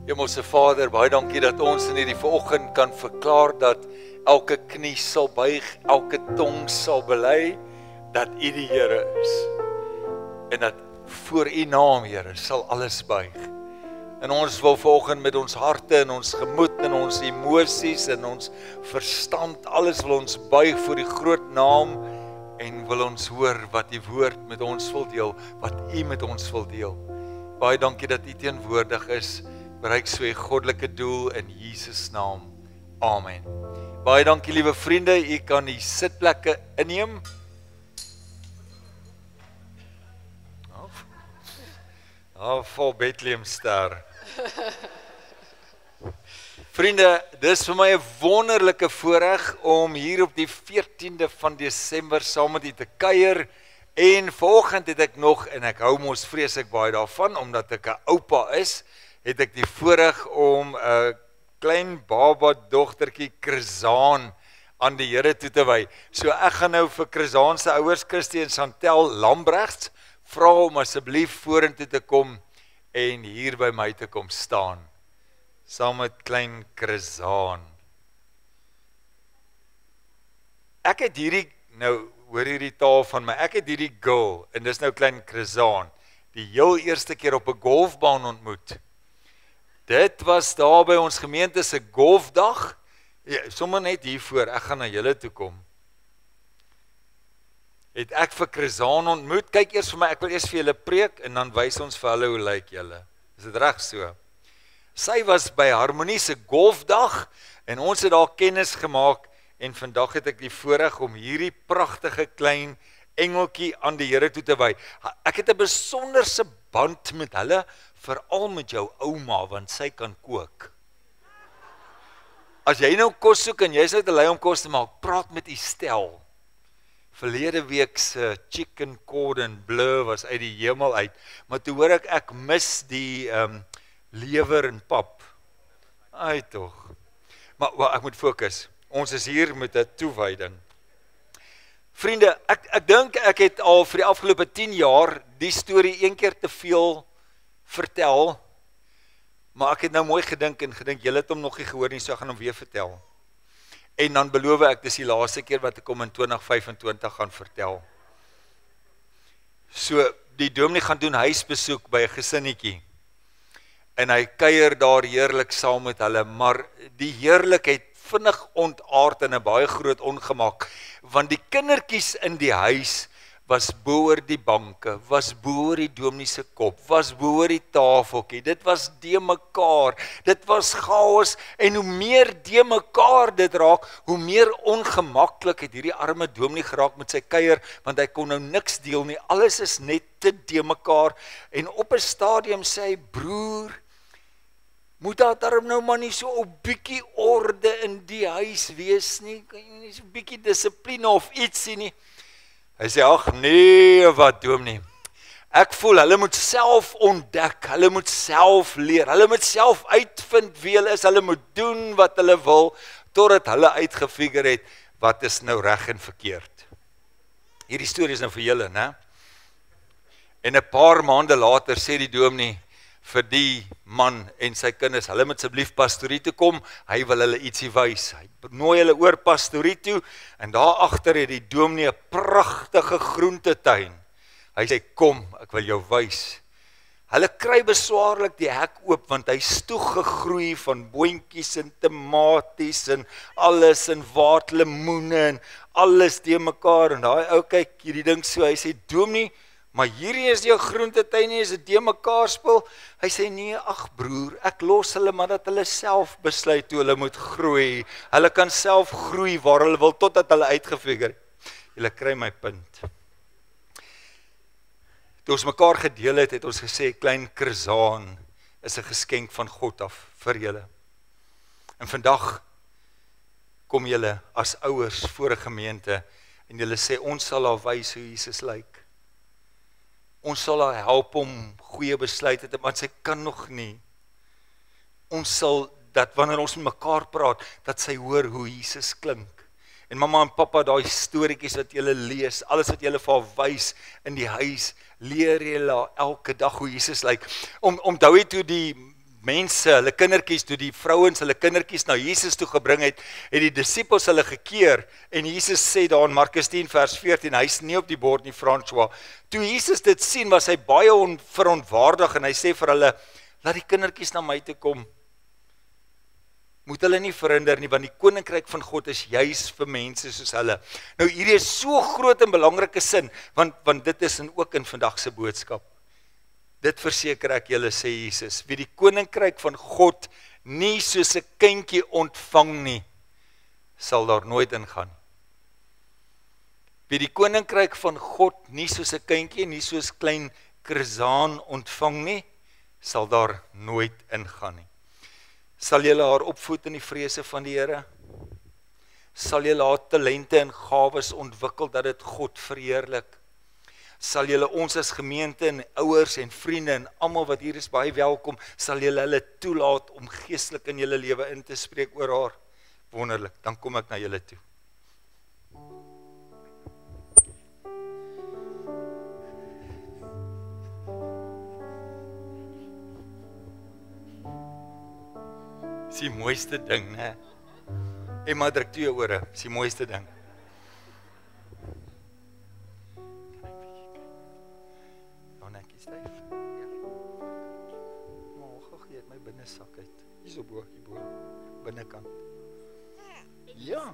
Hemelse Vader, baie dankie dat ons in hierdie vanoggend kan verklaar dat elke knie sal buig, elke tong sal bely dat U die Here is. En dat voor U naam, Here, sal alles buig. En ons wil vanoggend met ons harte en ons gemoed en ons emosies en ons verstand, alles wil ons buig voor die groot naam en wil ons hoor wat die woord met ons wil deel, wat U met ons wil deel. Baie dankie dat U teenwoordig is, bereik so 'n goddelike doel in Jesus naam. Amen. Baie dankie liewe vriende, U kan die sitplekke inneem. Vol Bethlehem ster. Vriende, dis vir my 'n wonderlike voorreg om hier op die 14de van Desember saam met U te kuier. En vanoggend het ek nog, en ek hou mos vreeslik baie daarvan, omdat ek 'n oupa is, het ek die voorreg om 'n klein baba dogtertjie Krizaan aan die Here toe te wy. So ek gaan nou vir Krizaan se ouers, Christie en Chantel Lambrechts, vra om asseblief vorentoe te kom en hier by my te kom staan, saam met klein Krizaan. Ek het hierdie, nou hoor hierdie taal van my, ek het hierdie girl, en dis nou klein Krizaan, die heel eerste keer op 'n golfbaan ontmoet. Dit was daar by ons gemeente se golfdag, ja, sommer net hiervoor, ek gaan na julle toe kom. Het ek vir Krizaan ontmoet, kyk eers vir my, ek wil eers vir julle preek, en dan wys ons vir hulle hoe lyk julle. Is dit reg so? Sy was by Harmonie se golfdag, en ons het daar kennis gemaak, en vandag het ek die voorreg om hierdie pragtige klein engeltjie aan die Here toe te wy. Ek het 'n besonderse band met hulle, veral met jou ouma, want sy kan kook. As jy nou kos soek en jy is nou te lui om kos te maak, praat met Estel. Verlede week se chicken cordon bleu was uit die hemel uit, maar toe hoor ek mis die lewer en pap. Ai tog. Maar ek moet fokus. Ons is hier met 'n toewyding. Vriende, ek dink ek het al vir die afgelope 10 jaar die storie een keer te veel vertel, maar ek het nou mooi gedink julle het hom nog nie gehoor nie, so ek gaan hom weer vertel. En dan beloof ek, dis die laaste keer wat ek hom in 2025 gaan vertel. So, die dominee gaan doen huisbesoek by 'n gesinnetjie. En hy kuier daar heerlik saam met hulle, maar die heerlikheid vinnig ontaard in 'n baie groot ongemak, want die kindertjies in die huis was bo oor die banke, was bo oor die dominee se kop, was bo oor die tafeltjie, dit was de mekaar, dit was chaos, en hoe meer de mekaar dit raak, hoe meer ongemaklik het hierdie arme dominee geraak met sy kuier, want hy kon nou niks deel nie, alles is net te de mekaar, en op 'n stadium sê hy, broer, moet daar daarom nou maar nie so 'n bietjie orde in die huis wees nie, kan jy nie so 'n bietjie dissipline of ietsie nie. Hy sê, ag nee, wat dominee. Ek voel, hulle moet self ontdek, hulle moet self leer, hulle moet self uitvind wie hulle is, hulle moet doen wat hulle wil, totdat hulle uitgefigure het, wat is nou reg en verkeerd. Hierdie storie is nou vir julle, né? En 'n paar maande later sê die dominee vir die man en sy kinders, hulle moet asseblief pastorie toe kom, hy wil hulle ietsie wys. Hy nooi hulle oor pastorie toe, en daar agter het die dominee 'n pragtige groentetuin. Hy sê, kom, ek wil jou wys. Hulle kry beswaarlik die hek oop, want hy is toegegroei van boontjies en tomaties en alles, en waterlemoene en alles te mekaar, en daai ou kyk hierdie ding so, hy sê, dominee, maar hierdie is jou groentetuin nie, is dit de mekaar spul? Hy sê, nee, ag broer, ek los hulle, maar dat hulle self besluit hoe hulle moet groei. Hulle kan self groei waar hulle wil, totdat hulle uitgefigure. Julle kry my punt. Toe ons mekaar gedeel het ons gesê, klein Krizaan is 'n geskenk van God af vir julle. En vandag kom julle as ouers voor 'n gemeente, en julle sê, ons sal haar wys hoe Jesus lyk. Ons sal haar help om goeie besluite te maak, sy kan nog nie. Ons sal, dat wanneer ons met mekaar praat, dat sy hoor hoe Jesus klink. En mamma en pappa, daai storieetjies wat julle lees, alles wat julle vir haar wys in die huis, leer julle elke dag hoe Jesus lyk. Onthou jy toe die mense, hulle kindertjies, toe die vrouens hulle kindertjies na Jesus toe gebring het die disippels hulle gekeer, en Jesus sê daar in Markus 10 vers 14, hy's nie op die bord nie, François. Toe Jesus dit sien, was hy baie verontwaardig, en hy sê vir hulle, laat die kindertjies na my toe kom. Moet hulle nie verhinder nie, want die koninkryk van God is juis vir mense soos hulle. Nou hierdie is so groot en belangrike sin, want dit is ook in vandag se boodskap. Dit verseker ek julle, sê Jesus, wie die koninkryk van God nie soos 'n kindjie ontvang nie, sal daar nooit ingaan. Wie die koninkryk van God nie soos 'n kindjie, nie soos klein krisaan ontvang nie, sal daar nooit ingaan nie. Sal julle haar opvoed in die vrese van die Here? Sal julle haar talente en gawes ontwikkel dat dit God verheerlik? Sal julle ons as gemeente en ouers en vriende en almal wat hier is baie welkom, sal julle hulle toelaat om geestelik in julle lewe in te spreek oor haar? Wonderlik, dan kom ek na julle toe. Dis die mooiste ding, né? Emma, druk toe jou ore, dis die mooiste ding. Nou nekkie styf. Maar gou gee ek my binnesak uit. Hier's op bo, binnekant. Ja.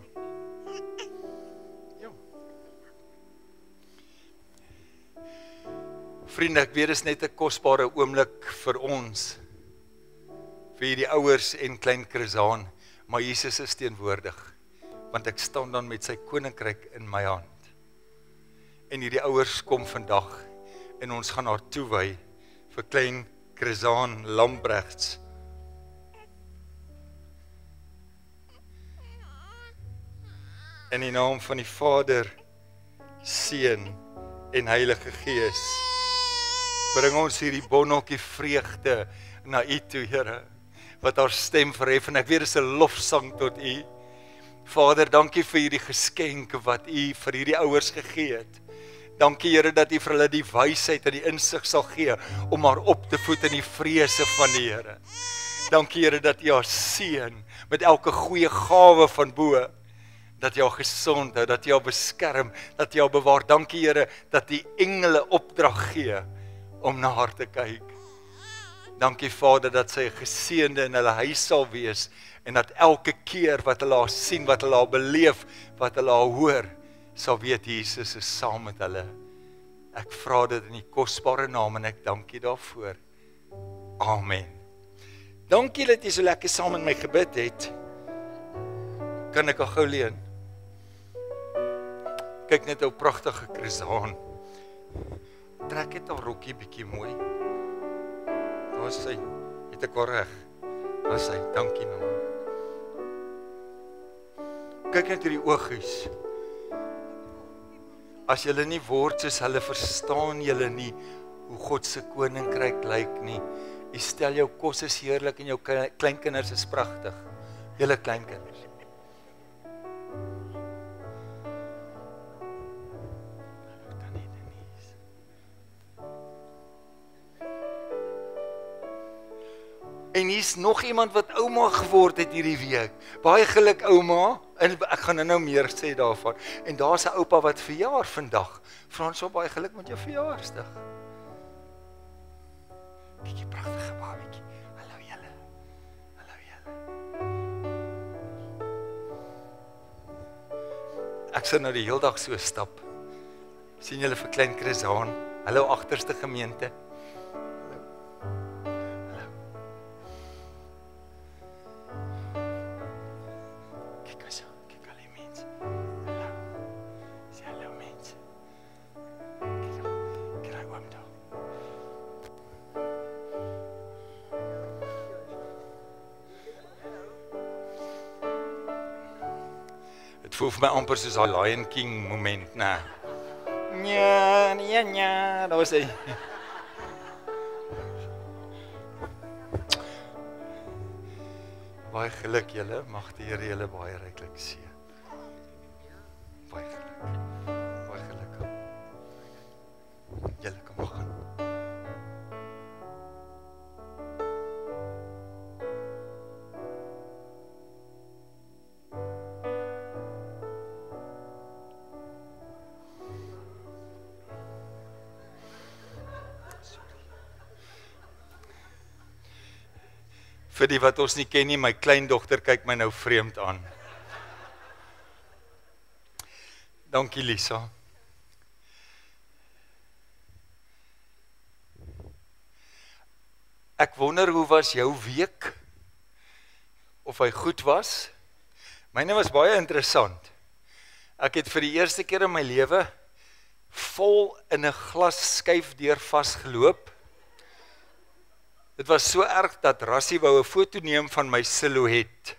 Ja. Vriende, ek weet dis net 'n kosbare oomblik vir ons, vir hierdie ouers en klein Krisaan, maar Jesus is teenwoordig, want ek staan dan met sy koninkryk in my hand. En hierdie ouers kom vandag, en ons gaan haar toewy vir klein Krisaan Lambrechts. In die naam van die Vader, Seun en Heilige Gees, bring ons hierdie bonneltjie vreugde na U toe, Here, wat haar stem verhef, en ek weet dis 'n lofsang tot U. Vader, dankie vir hierdie geskenk wat U vir hierdie ouers gegee het. Dankie, Here, dat U vir hulle die wysheid en die insig sal gee om haar op te voed in die vrese van die Here. Dankie, Here, dat U haar seën met elke goeie gawe van bo, dat jy haar gesond hou, dat jy haar beskerm, dat jy haar bewaar. Dankie, Here, dat die engele opdrag gee om na haar te kyk. Dankie, Vader, dat sy 'n geseënde in hulle huis sal wees, en dat elke keer wat hulle haar sien, wat hulle haar beleef, wat hulle haar hoor, sal weet Jesus is saam met hulle. Ek vra dit in die kosbare naam, en ek dank U daarvoor. Amen. Dankie dat jy so lekker saam met my gebid het. Kan ek al gou leen? Kyk net hoe pragtige Krisaan. Trek het haar rokkie bietjie mooi. Daar is sy, het ek haar reg. Daar is sy, dankie mamma. Kyk net hierdie oogies. As julle nie word soos hulle, verstaan julle nie hoe God se koninkryk lyk nie. Jy stel jou kos is heerlik en jou kleinkinders is pragtig. Julle kleinkinders. En hier's nog iemand wat ouma geword het hierdie week. Baie geluk ouma, en ek gaan nou meer sê daarvan. En daar's 'n oupa wat verjaar vandag. François, baie geluk met jou verjaarsdag. Kyk die pragtige babietjie. Hallo julle. Hallo julle. Ek sal nou die hele dag so stap. Sien julle vir klein Krisaan. Hallo agterste gemeente. Voel vir my amper soos daai Lion King moment, né? Ja, daar was hy. Baie geluk julle, mag die Here julle baie ryklik seën. Baie geluk. Baie geluk. Julle kan begin. Vir die wat ons nie ken nie, my kleindogter kyk my nou vreemd aan. Dankie Lisa. Ek wonder hoe was jou week? Of hy goed was? Myne was baie interessant. Ek het vir die eerste keer in my lewe vol in 'n glas skyfdeur vasgeloop. Dit was so erg dat Rassie wou 'n foto neem van my silhouet.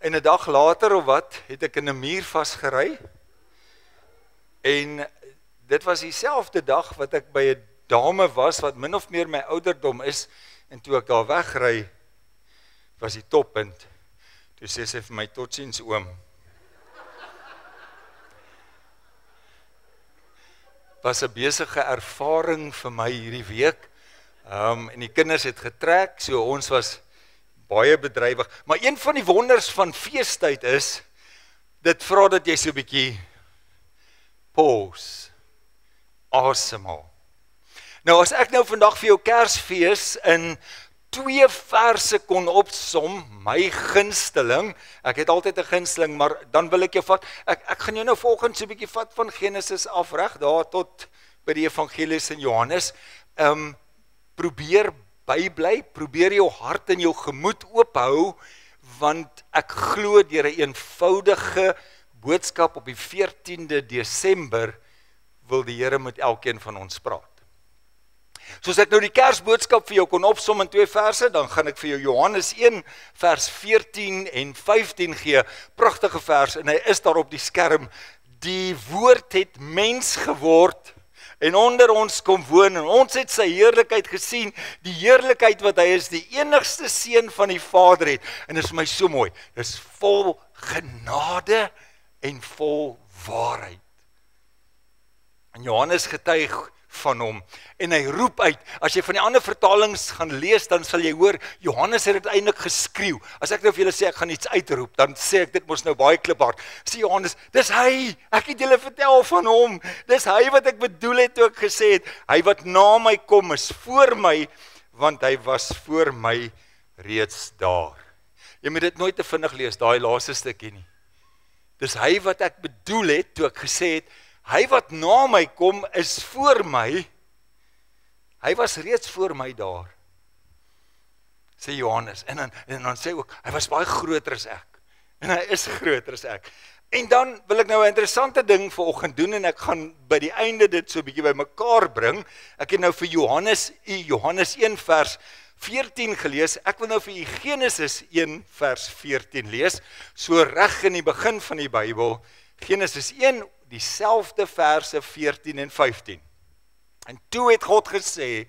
En 'n dag later of wat, het ek in 'n muur vasgery. En dit was dieselfde dag wat ek by 'n dame was wat min of meer my ouderdom is, en toe ek daar wegry, was die toppunt. Toe sê sy vir my, totsiens oom. Was 'n besige ervaring vir my hierdie week, en die kinders het getrek, so ons was baie bedrywig, maar een van die wonders van feestyd is, dit vra dat jy so 'n bietjie pause, asemhaal. Nou as ek nou vandag vir jou Kersfees in 2 verse kon opsom, my gunsteling, ek het altyd 'n gunsteling, maar dan wil ek jou vat, ek gaan jou nou volgens so 'n bietjie vat van Genesis af reg daar tot by die Evangelies in Johannes. Probeer bybly, probeer jou hart en jou gemoed oophou, want ek glo deur 'n eenvoudige boodskap op die 14de Desember wil die Here met elkeen van ons praat. Soos ek nou die Kersboodskap vir jou kon opsom in 2 verse, dan gaan ek vir jou Johannes 1 vers 14 en 15 gee, pragtige vers, en hy is daar op die skerm. Die woord het mens geword, en onder ons kom woon, en ons het sy heerlikheid gesien, die heerlikheid wat hy is, die enigste seun van die Vader het, en dit is vir my so mooi, dit is vol genade en vol waarheid. En Johannes getuig van hom, en hy roep uit, as jy van die ander vertalings gaan lees, dan sal jy hoor, Johannes het uiteindelik geskreeu. As ek nou vir julle sê, ek gaan iets uitroep, dan sê ek, dit mos nou baie kliphard. Sê Johannes, dis hy, ek het julle vertel van hom, dis hy wat ek bedoel het toe ek gesê het, hy wat na my kom is voor my, want hy was voor my reeds daar. Jy moet dit nooit te vinnig lees, daai laaste stukkie nie. Dis hy wat ek bedoel het toe ek gesê het, hy wat na my kom is voor my, hy was reeds voor my daar, sê Johannes, en dan sê ook, hy was baie groter as ek, en hy is groter as ek. En dan wil ek nou 'n interessante ding vanoggend doen, en ek gaan by die einde dit so 'n bietjie bymekaar bring. Ek het nou vir Johannes 1 vers 14 gelees, ek wil nou vir u Genesis 1 vers 14 lees, so reg in die begin van die Bybel, Genesis 1, dieselfde verse 14 en 15. En toe het God gesê,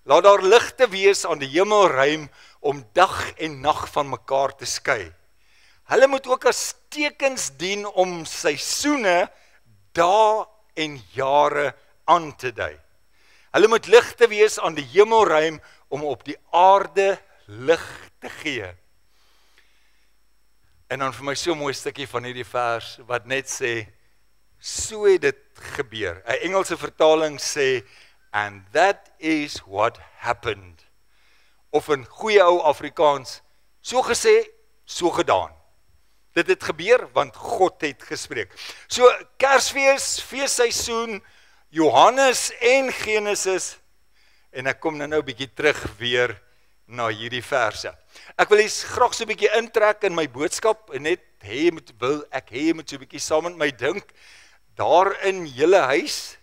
laat daar ligte wees aan die hemelruim om dag en nag van mekaar te skei. Hulle moet ook as tekens dien om seisoene, dae en jare aan te dui. Hulle moet ligte wees aan die hemelruim om op die aarde lig te gee. En dan vir my so 'n mooi stukkie van hierdie vers wat net sê, so het dit gebeur. 'n Engelse vertaling sê, and that is what happened. Of in goeie ou Afrikaans, so gesê, so gedaan. Dit het gebeur, want God het gespreek. So, Kersfees, feesseisoen, Johannes en Genesis, en ek kom nou 'n bietjie terug weer na hierdie verse. Ek wil graag so 'n bietjie intrek in my boodskap, en net jy moet so 'n bietjie saam met my dink. Daar in julle huis,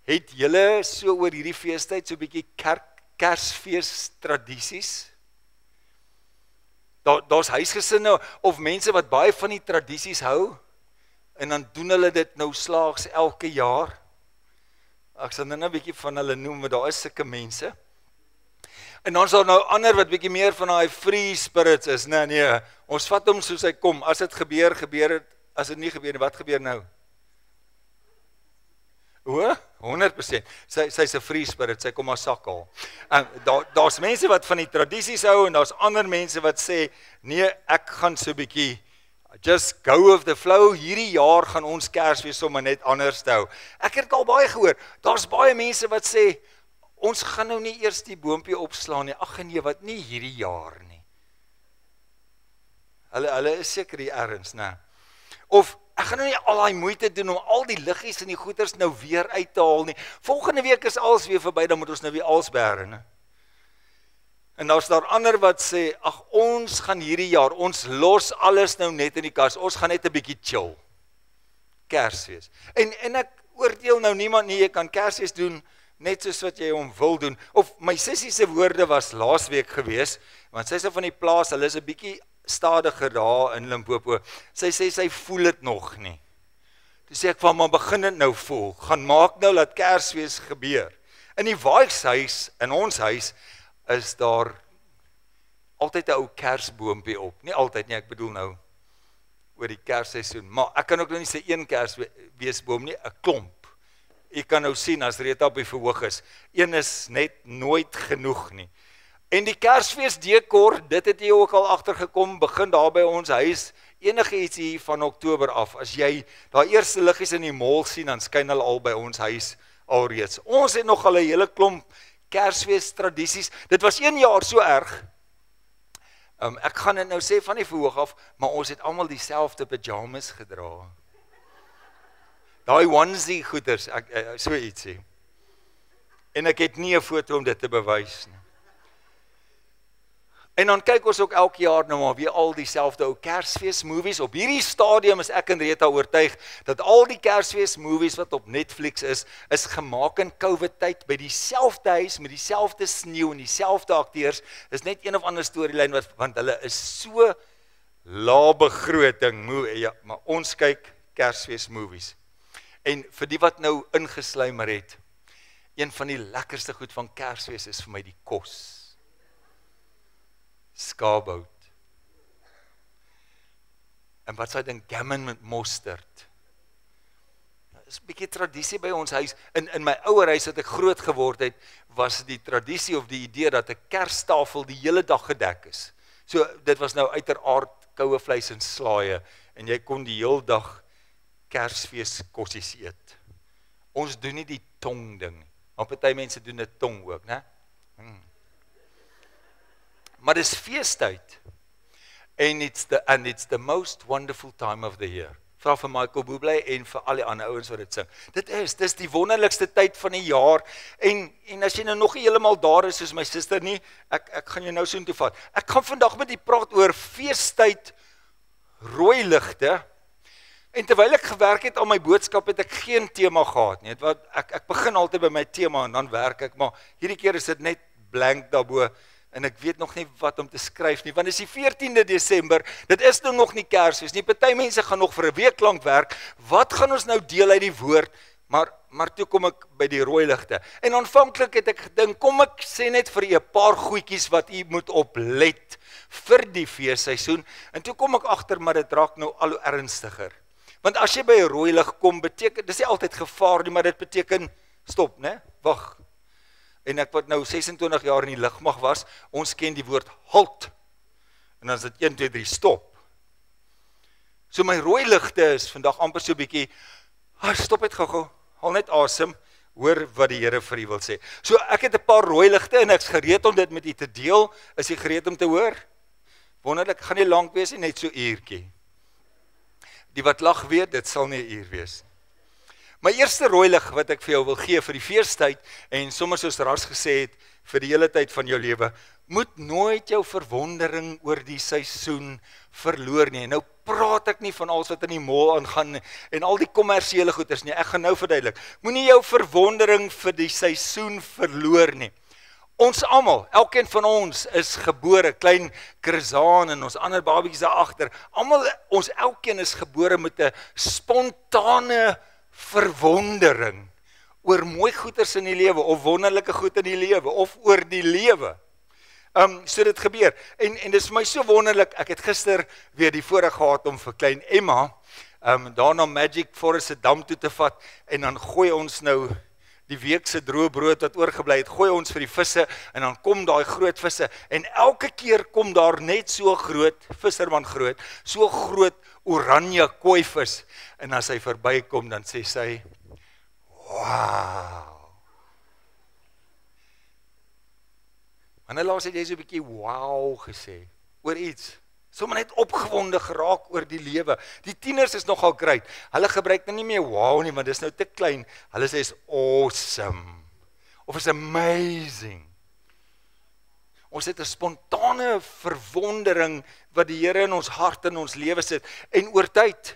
het julle so oor hierdie feestyd so 'n bietjie Kersfees tradisies? Daar's huisgesinne of mense wat baie van die tradisies hou, en dan doen hulle dit nou slaags elke jaar. Ek sal nou 'n bietjie van hulle noem, want daar is sulke mense. En dan is daar nou ander wat bietjie meer van daai free spirits is. Nee, ons vat hom soos hy kom. As dit gebeur, gebeur dit. As dit nie gebeur nie, wat gebeur nou? 100%. Sy's 'n free spirit, sy kom haar sak haal. Daar's mense wat van die tradisies hou, en daar's ander mense wat sê, nee, ek gaan so 'n bietjie just go with the flow, hierdie jaar gaan ons Kersfees sommer net anders hou. Ek het al baie gehoor, daar's baie mense wat sê, ons gaan nou nie eers die boompie opslaan nie, ag nee, wat nie hierdie jaar nie. Hulle is seker die erns, né? Of, ek gaan nou nie al die moeite doen om al die liggies en die goeders nou weer uit te haal nie. Volgende week is alles weer verby, dan moet ons nou weer alles bære, né? En dan is daar ander wat sê, ag ons gaan hierdie jaar, ons los alles nou net in die kas, ons gaan net 'n bietjie chill. Kersfees. En ek oordeel nou niemand nie, jy kan Kersfees doen, net soos wat jy hom wil doen. Of my sussie se woorde was laasweek gewees, want sy is van die plaas, hulle is 'n bietjie stadiger daar in Limpopo. Sy sê sy voel dit nog nie. Toe sê ek van, maar begin dit nou voel. Gaan maak nou dat Kersfees gebeur. In die Waagshuis, in ons huis, is daar altyd 'n ou kersboompie op. Nie altyd nie, ek bedoel nou oor die kersseisoen. Maar ek kan ook nou nie sê een kersweesboom nie, 'n klomp. Jy kan nou sien as Rita op die verhoog is. Een is net nooit genoeg nie. En die Kersfeesdekor, dit het jy ook al agtergekom, begin daar by ons huis, enige iets hier van Oktober af. As jy daai eerste liggies in die mall sien, dan skyn hulle al by ons huis alreeds. Ons het nog al 'n hele klomp Kersfees tradisies. Dit was 1 jaar so erg. Ek gaan dit nou sê van die verhoog af, maar ons het almal dieselfde pyjamas gedra. Daai onesie goeders, so ietsie. En ek het nie 'n foto om dit te bewys nie. En dan kyk ons ook elke jaar nou maar weer al dieselfde ou Kersfees movies. Op hierdie stadium is ek en Rita oortuig dat al die Kersfees movies wat op Netflix is gemaak in COVID tyd by dieselfde huis met dieselfde sneeu en dieselfde akteurs. Is net een of ander storielyn want hulle is so lae begroting. Ja, maar ons kyk Kersfees movies. En vir die wat nou ingesluimer het, een van die lekkerste goed van Kersfees is vir my die kos. Skaapbout. En wat sê dan gammon met mosterd. Dit is 'n bietjie tradisie by ons huis. In my ouer huis wat ek groot geword het, was die tradisie of die idee dat 'n kerstafel die hele dag gedek is. So dit was nou uiteraard koue vleis en slaaie en jy kon die hele dag Kersfees kossies eet. Ons doen nie die tong ding nie. Maar party mense doen dit tong ook, né? Maar dis feestyd. And it's the most wonderful time of the year. Vra vir Michael Bublé en vir al die ander ouens wat dit sing. Dis die wonderlikste tyd van die jaar. En as jy nou nog nie heeltemal daar is soos my suster nie, ek gaan jou nou so intoe vat. Ek gaan vandag met u praat oor feestyd rooi ligte. En terwyl ek gewerk het aan my boodskap het ek geen tema gehad nie. Ek begin altyd by my tema en dan werk ek, maar hierdie keer is dit net blank daarbo. En ek weet nog nie wat om te skryf nie, want dit is die 14de Desember, dit is nou nog nie Kersfees nie, party mense gaan nog vir 'n week lank werk, wat gaan ons nou deel uit die woord, maar toe kom ek by die rooi ligte, en aanvanklik het ek gedink, kom ek sê net vir 'n paar goedjies wat u moet oplet, vir die feesseisoen, en toe kom ek agter, maar dit raak nou al hoe ernstiger, want as jy by 'n rooi lig kom, beteken, dis nie altyd gevaar nie, maar dit beteken, stop, né, wag. En ek wat nou 26 jaar in die lugmag was, ons ken die woord halt. En dan is dit 1, 2, 3, stop. So my rooi ligte is vandag amper so 'n bietjie, stop het gou-gou, haal net asem, hoor wat die Here vir u wil sê. So ek het 'n paar rooi ligte en ek's gereed om dit met u te deel. Is u gereed om te hoor? Wonderlik, gaan nie lank wees nie, net so 'n uurtjie. Die wat lag weet, dit sal nie 'n uur wees. My eerste rooi lig wat ek vir jou wil gee vir die feestyd en sommer soos Ras gesê het vir die hele tyd van jou lewe, moet nooit jou verwondering oor die seisoen verloor nie. En nou praat ek nie van alles wat in die mall aangaan en al die kommersiële goeders nie. Ek gaan nou verduidelik. Moenie jou verwondering vir die seisoen verloor nie. Ons almal, elkeen van ons is gebore, klein Krisaan en ons ander babietjies daar agter. Ons elkeen is gebore met 'n spontane verwondering oor mooi goeders in die lewe, of wonderlike goed in die lewe, of oor die lewe. So dit gebeur, en dit is vir my so wonderlik, ek het gister weer die voorreg gehad om vir klein Emma, daarna Magic Forest se dam toe te vat, en dan gooi ons nou die week se droë brood wat oorgebly het, gooi ons vir die visse, en dan kom daai groot visse, en elke keer kom daar net so groot, visserman groot, so groot oranje kooivis, en as hy verbykom, dan sê sy, wow. Maar nou laas het jy so 'n bietjie wow gesê oor iets. Sommige net opgewonde geraak oor die lewe. Die tieners is nogal great. Hulle gebruik nou nie meer wow nie, want dis nou te klein. Hulle sê is awesome of is amazing. Ons het 'n spontane verwondering wat die Here in ons hart en ons lewe sit en oor tyd.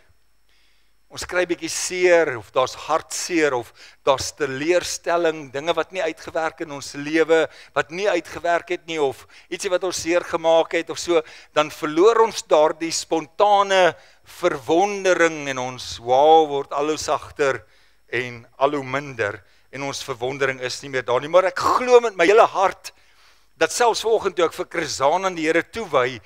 Ons kry bietjie seer of daar's hartseer of daar's teleurstelling, dinge wat nie uitgewerk in ons lewe, wat nie uitgewerk het nie of ietsie wat ons seer gemaak het of so, dan verloor ons daardie spontane verwondering en ons wow word al hoe sagter en al hoe minder en ons verwondering is nie meer daar nie, maar ek glo met my hele hart dat selfs vanoggend toe ek vir Krisaan aan die Here toewy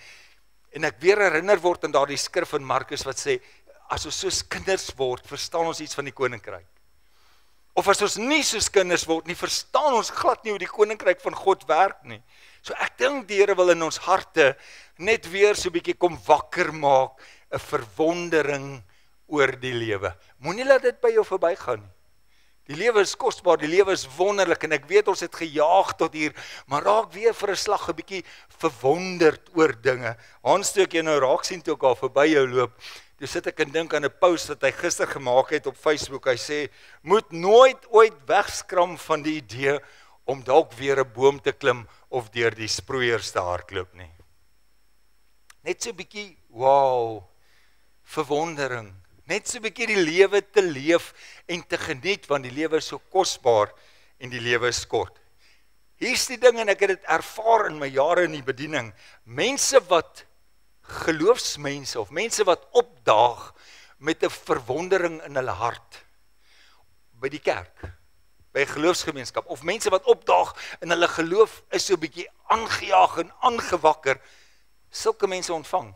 en ek weer herinner word aan daardie skrif in Markus wat sê as ons soos kinders word, verstaan ons iets van die koninkryk. Of as ons nie soos kinders word nie, verstaan ons glad nie hoe die koninkryk van God werk nie. So ek dink die Here wil in ons harte net weer so 'n bietjie kom wakker maak, 'n verwondering oor die lewe. Moenie laat dit by jou verbygaan nie. Die lewe is kosbaar, die lewe is wonderlik en ek weet ons het gejaag tot hier, maar raak weer vir 'n slag 'n bietjie verwonderd oor dinge. Hans toe ek jy nou raak sien toe ek al verby jou loop, toe sit ek en dink aan 'n post wat hy gister gemaak het op Facebook. Hy sê, moet nooit ooit wegskram van die idee om dalk weer 'n boom te klim of deur die sproeiers te hardloop nie. Net so 'n bietjie, wow, verwondering. Net so 'n bietjie die lewe te leef en te geniet, want die lewe is so kosbaar en die lewe is kort. Hier's die ding en ek het dit ervaar in my jare in die bediening. Mense wat geloofsmense of mense wat opdaag met 'n verwondering in hulle hart by die kerk, by 'n geloofsgemeenskap of mense wat opdaag in hulle geloof is so 'n bietjie aangejaag en aangewakker, sulke mense ontvang.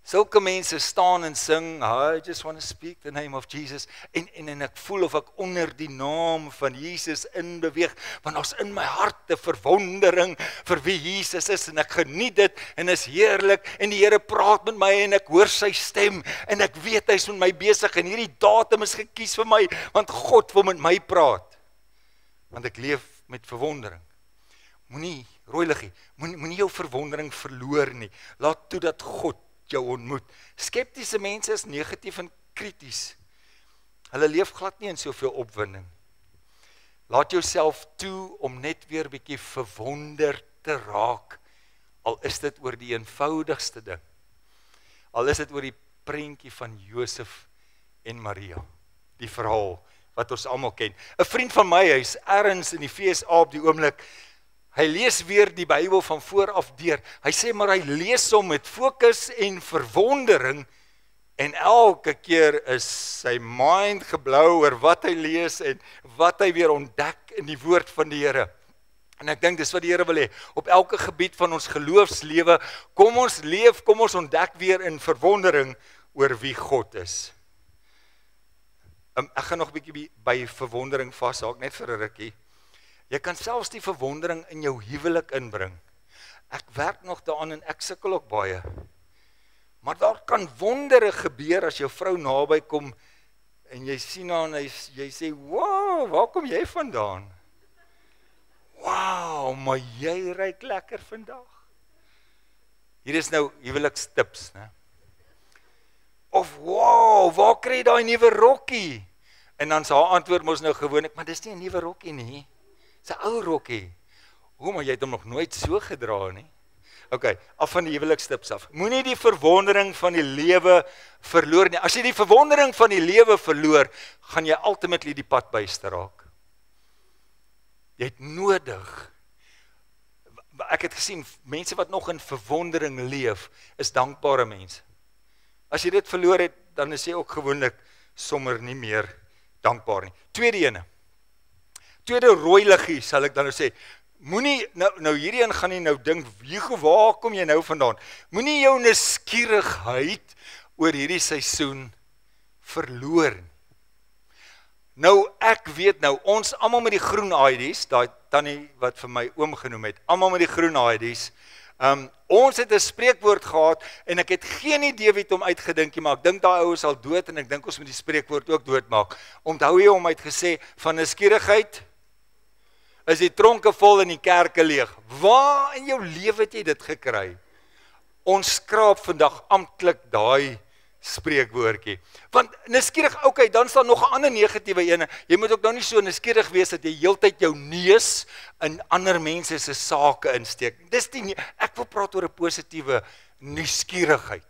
Sulke mense staan en sing, I just want to speak the name of Jesus, en ek voel of ek onder die naam van Jesus inbeweeg, want ons in my hart 'n verwondering vir wie Jesus is, en ek geniet dit, en is heerlik, en die Here praat met my, en ek hoor sy stem, en ek weet hy is met my besig, en hierdie datum is gekies vir my, want God wil met my praat, want ek leef met verwondering. Moenie, rooi liggie, moenie jou verwondering verloor nie, laat toe dat God jou ontmoet. Skeptiese mense is negatief en krities. Hulle leef glad nie in soveel opwinding. Laat jouself toe om net weer bietjie verwonder te raak, al is dit oor die eenvoudigste ding. Al is dit oor die prentjie van Josef en Maria, die verhaal wat ons almal ken. 'n Vriend van my, hy's ergens in die FSA op die oomblik, hy lees weer die Bybel van voor af deur. Hy sê maar hy lees hom met fokus en verwondering en elke keer is sy mind geblou oor wat hy lees en wat hy weer ontdek in die woord van die Here. En ek dink dis wat die Here wil hê. Op elke gebied van ons geloofslewe, kom ons leef, kom ons ontdek weer in verwondering oor wie God is. Ek gaan nog 'n bietjie by verwondering vashaak, net vir 'n rukkie. Jy kan selfs die verwondering in jou huwelik inbring. Ek werk nog daaraan en ek sukkel ook baie. Maar daar kan wondere gebeur as jou vrou naby kom en jy sien haar en jy sê, wow, waar kom jy vandaan? Wow, maar jy ruik lekker vandag. Hier is nou huwelikstips, né? Of wow, waar kry jy daai nuwe rokkie? En dan sy antwoord mos nou gewoonlik, maar dis nie 'n nuwe rokkie nie. Dis 'n ou rokkie. Hoe, maar jy het hom nog nooit so gedra nie. OK, af van die huwelikstips af. Moenie die verwondering van die lewe verloor nie. As jy die verwondering van die lewe verloor, gaan jy ultimately die pad byste raak. Jy het nodig. Ek het gesien, mense wat nog in verwondering leef, is dankbare mense. As jy dit verloor het, dan is jy ook gewoonlik sommer nie meer dankbaar nie. Tweede rooi liggie, sal ek dan nou sê, moenie, nou hierdie een gaan nie nou dink, waar kom jy nou vandaan? Moenie jou nuuskierigheid oor hierdie seisoen verloor nie. Nou, ek weet nou, ons almal met die groen ID's, daai tannie wat vir my oom genoem het, almal met die groen ID's, ons het 'n spreekwoord gehad, en ek het geen idee wie het hom uitgedink nie, maar ek dink daai ou is al dood, en ek dink ons moet die spreekwoord ook doodmaak. Onthou jy hom uitgesê, van nuuskierigheid is die tronke vol en die kerke leeg. Waar in jou lewe het jy dit gekry? Ons skraap vandag amptelik daai spreekwoordjie. Want nuuskierig, okay, dan staan nog 'n ander negatiewe ene. Jy moet ook nou nie so nuuskierig wees dat jy heeltyd jou neus in ander mense se sake insteek. Dis nie, ek wil praat oor 'n positiewe nuuskierigheid.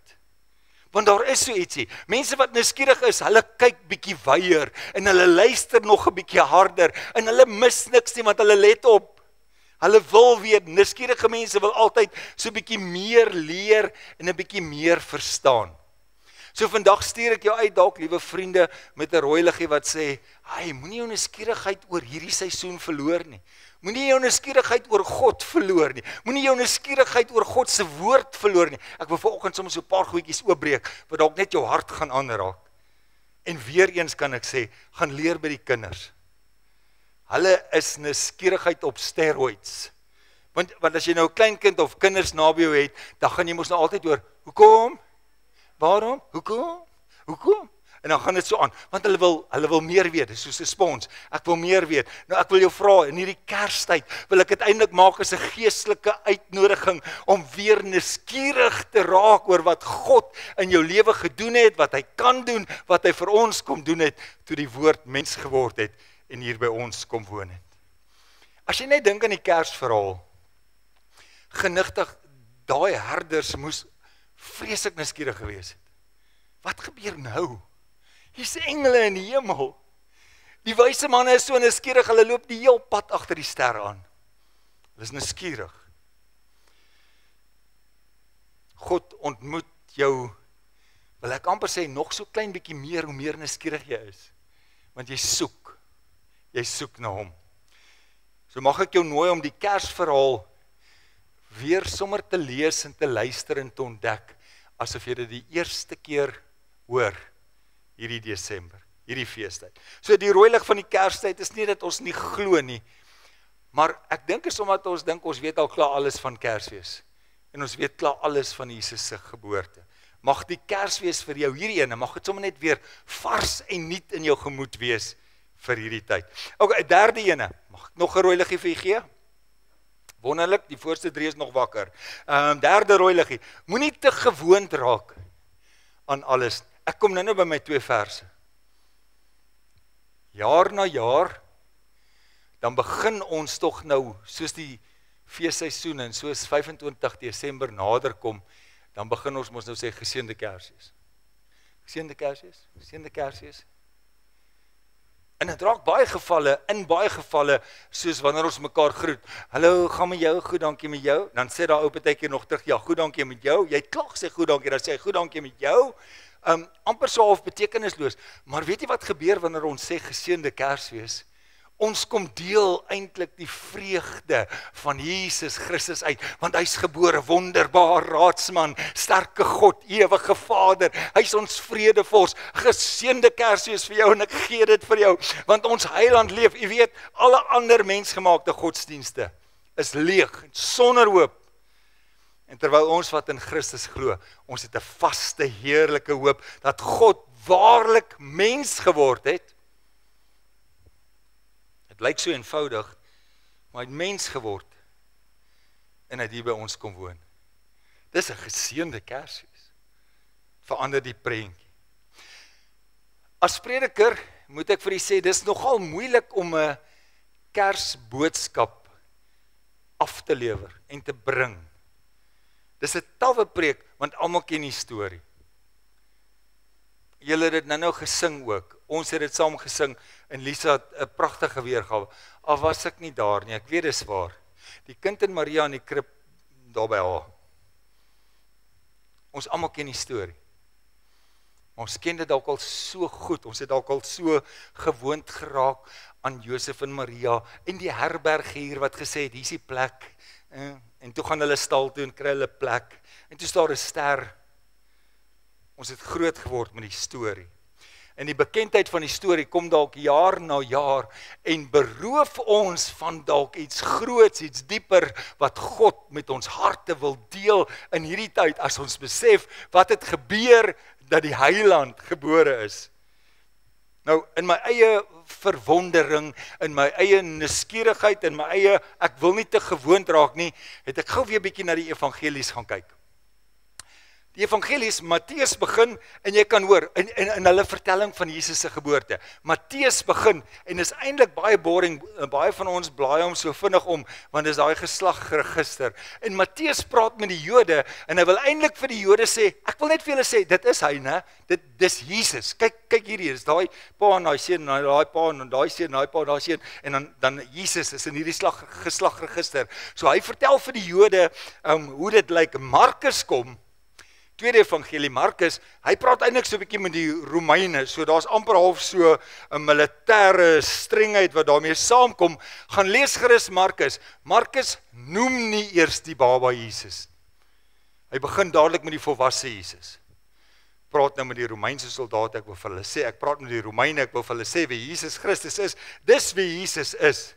Want daar is so ietsie. Mense wat nuuskierig is, hulle kyk bietjie wyer en hulle luister nog 'n bietjie harder en hulle mis niks nie want hulle let op. Hulle wil weet, nuuskierige mense wil altyd so 'n bietjie meer leer en 'n bietjie meer verstaan. So vandag stuur ek jou uit dalk, liewe vriende, met 'n rooi liggie wat sê, "Hey, moenie jou nuuskierigheid oor hierdie seisoen verloor nie. Moenie jou nuuskierigheid oor God verloor nie. Moenie jou nuuskierigheid oor God se woord verloor nie." Ek wil vanoggend sommer so 'n paar goedjies oopbreek wat dalk net jou hart gaan aanraak. En weer eens kan ek sê, gaan leer by die kinders. Hulle is nuuskierigheid op steroids. Want as jy nou 'n klein kind of kinders naby jou het, dan gaan jy mos nou altyd oor, "Hoekom? Waarom? Hoekom? En dan gaan dit so aan, want hulle wil meer weet, dis soos 'n spons. Ek wil meer weet. Nou ek wil jou vra, in hierdie Kerstyd wil ek dit eintlik maak as 'n geestelike uitnodiging om weer nuuskierig te raak oor wat God in jou lewe gedoen het, wat hy kan doen, wat hy vir ons kom doen het, toe die woord mens geword het en hier by ons kom woon het. As jy net dink aan die Kersverhaal, genigtig, daai herders moes vreeslik nuuskierig gewees het. Wat gebeur nou? Hier's engele in die hemel. Die wyse manne is so nuuskierig, hulle loop die heel pad agter die ster aan. Hulle is nuuskierig. God ontmoet jou, wil ek amper sê, nog so klein bietjie meer, hoe meer nuuskierig jy is. Want jy soek na hom. So mag ek jou nooi om die Kersverhaal weer sommer te lees en te luister en te ontdek, asof jy dit die eerste keer hoor, hierdie Desember, hierdie feestyd. So die rooi lig van die Kerstyd is nie dat ons nie glo nie, maar ek dink is omdat ons dink ons weet al klaar alles van Kersfees, en ons weet klaar alles van Jesus se geboorte. Mag die Kersfees vir jou hierdie ene, mag dit sommer net weer vars en nuut in jou gemoed wees vir hierdie tyd. Okay, derde ene, mag ek nog 'n rooi liggie vir u gee? Wonderlik, die voorste 3 is nog wakker. Derde rooi liggie, moenie te gewoond raak aan alles. Ek kom nou by my 2 verse. Jaar na jaar, dan begin ons tog nou, soos die feesseisoen en soos 25 Desember nader kom, dan begin ons mos nou sê geseënde Kersfees. Geseënde Kersfees, geseënde Kersfees. En dit raak baie gevalle, soos wanneer ons mekaar groet. Hallo, gaan met jou, goed dankie met jou. Dan sê daar ou partykeer nog terug, ja, goed dankie met jou. Jy het klaar gesê goed dankie, dan sê hy goed dankie met jou. Amper so half betekenisloos. Maar weet jy wat gebeur wanneer ons sê geseënde Kersfees? Ons kom deel eintlik die vreugde van Jesus Christus uit, want hy's gebore, wonderbaar raadsman, sterke God, ewige Vader, hy's ons vredevors, geseënde Kersfees vir jou en ek gee dit vir jou, want ons heiland leef, jy weet, alle ander mensgemaakte godsdienste is leeg, sonder hoop, en terwyl ons wat in Christus glo, ons het 'n vaste, heerlike hoop, dat God waarlik mens geword het. Het lyk so eenvoudig, maar hy het mens geword en hy het hier by ons kom woon. Dis 'n geseënde Kersfees. Verander die prentjie. As prediker moet ek vir u sê, dis nogal moeilik om 'n Kersboodskap af te lewer en te bring. Dis 'n tawwe preek, want almal ken die storie. Julle het dit nou gesing ook. Ons het dit saam gesing en Lisa het 'n pragtige weergawe. Al was ek nie daar nie, ek weet dis waar. Die kind en Maria in die krib daar by haar. Ons almal ken die storie. Ons ken dit dalk al so goed. Ons het dalk al so gewoond geraak aan Josef en Maria en die herbergier wat gesê het, hier's die plek. En toe gaan hulle stal toe en kry hulle plek. En toe staan 'n ster. Ons het groot geword met die storie. En die bekendheid van die storie kom dalk jaar na jaar en beroof ons van dalk iets groots, iets dieper wat God met ons harte wil deel in hierdie tyd as ons besef wat het gebeur dat die heiland gebore is. Nou, in my eie verwondering, in my eie nuuskierigheid, in my eie, ek wil nie te gewoond raak nie, het ek gou weer bietjie na die evangelies gaan kyk. Die evangelies, Matteus begin, en jy kan hoor, in hulle vertelling van Jesus se geboorte. Matteus begin, en is eintlik baie boring, baie van ons blaai hom so vinnig om, want dis daai geslagregister. En Matteus praat met die Jode, en hy wil eintlik vir die Jode sê, ek wil net vir julle sê, dit is hy, né? Dis Jesus. Kyk hierdie, is daai pa en daai seun, daai pa en daai seun, daai pa en daai seun, en dan Jesus is in hierdie geslagregister. So hy vertel vir die Jode, hoe dit lyk. Markus kom, tweede evangelie Markus, hy praat eintlik so 'n bietjie met die Romeine, so daar's amper half so 'n militêre strengheid wat daarmee saamkom. Gaan lees gerus Markus. Markus noem nie eers die baba Jesus. Hy begin dadelik met die volwasse Jesus. Praat nou met die Romeinse soldate, ek wil vir hulle sê, ek praat met die Romeine, ek wil vir hulle sê wie Jesus Christus is. Dis wie Jesus is.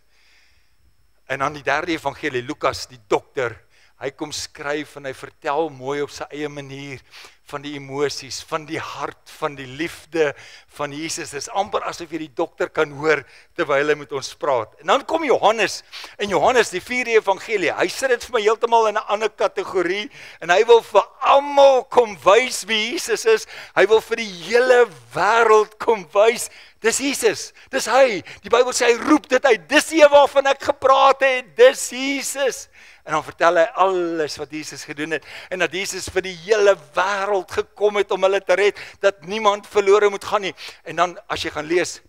En dan die derde evangelie Lukas, die dokter, hy kom skryf en hy vertel mooi op sy eie manier van die emosies, van die hart, van die liefde van Jesus. Dit is amper asof jy die dokter kan hoor terwyl hy met ons praat. En dan kom Johannes, en Johannes, die vierde evangelie, hy sit dit vir my heeltemal in 'n ander kategorie, en hy wil vir almal kom wys wie Jesus is. Hy wil vir die hele wêreld kom wys, dis Jesus, dis hy. Die Bybel sê, hy roep dit uit, dis die waarvan ek gepraat het, dis Jesus. En dan vertel hy alles wat Jesus gedoen het, en dat Jesus vir die hele wêreld gekom het om hulle te red, dat niemand verlore moet gaan nie. En dan, as jy gaan lees,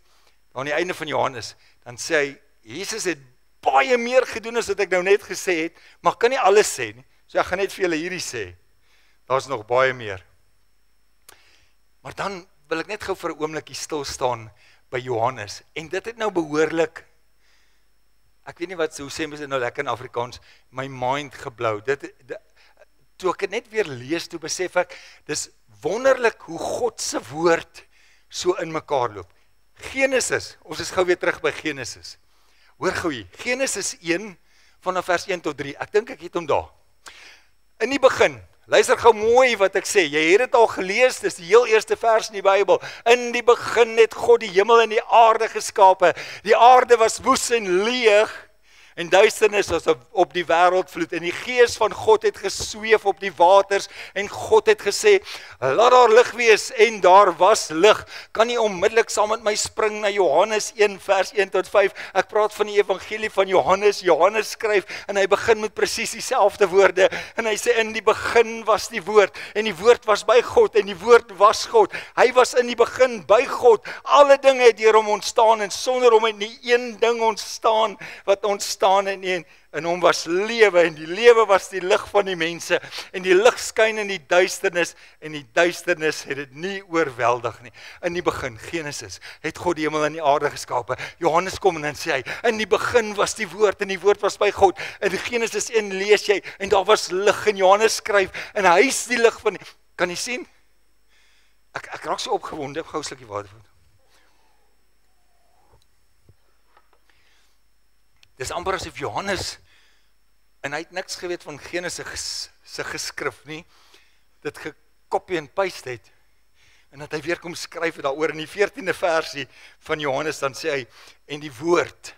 aan die einde van Johannes, dan sê hy, Jesus het baie meer gedoen as wat ek nou net gesê het, maar kan nie alles sê nie. So ek gaan net vir julle hierdie sê, daar's nog baie meer. Maar dan wil ek net gou vir 'n oombliekie stil staan by Johannes, en dit het nou behoorlik, ek weet nie wat, hoe sê mens dit nou lekker in Afrikaans, my mind geblou. Toe ek dit net weer lees, toe besef ek, dis wonderlik hoe God se woord so in mekaar loop. Genesis, ons is gou weer terug by Genesis. Hoor gou hier, Genesis 1, vanaf vers 1 tot 3, ek dink ek het hom daar. In die begin, luister gou mooi wat ek sê, jy het dit al gelees, dis die heel eerste vers in die Bybel. In die begin het God die hemel en die aarde geskape. Die aarde was woes en leeg, en duisternis was op die wêreldvloed, en die gees van God het gesweef op die waters, en God het gesê, laat daar lig wees, en daar was lig. Kan nie onmiddellik saam met my spring na Johannes 1 vers 1 tot 5, ek praat van die evangelie van Johannes, Johannes skryf, en hy begin met presies dieselfde woorde, en hy sê, in die begin was die woord, en die woord was by God, en die woord was God, hy was in die begin by God, alle dinge het deur hom ontstaan, en sonder hom het nie een ding ontstaan, wat ontstaan en in hom was lewe, en die lewe was die lig van die mense, en die lig skyn in die duisternis, en die duisternis het dit nie oorweldig nie. In die begin, Genesis, het God die hemel en die aarde geskape. Johannes kom en dan sê hy, in die begin was die woord, en die woord was by God. In Genesis 1 lees jy, en daar was lig, en Johannes skryf, en hy is die lig van die, kan jy sien? Ek raak so opgewonde, gou 'n slukkie water. Dis amper asof Johannes, en hy het niks geweet van Genesis se geskrif nie, dit gekopie en paste het, en dat hy weer kom skryf het daaroor in die 14de versie van Johannes, dan sê hy, en die woord,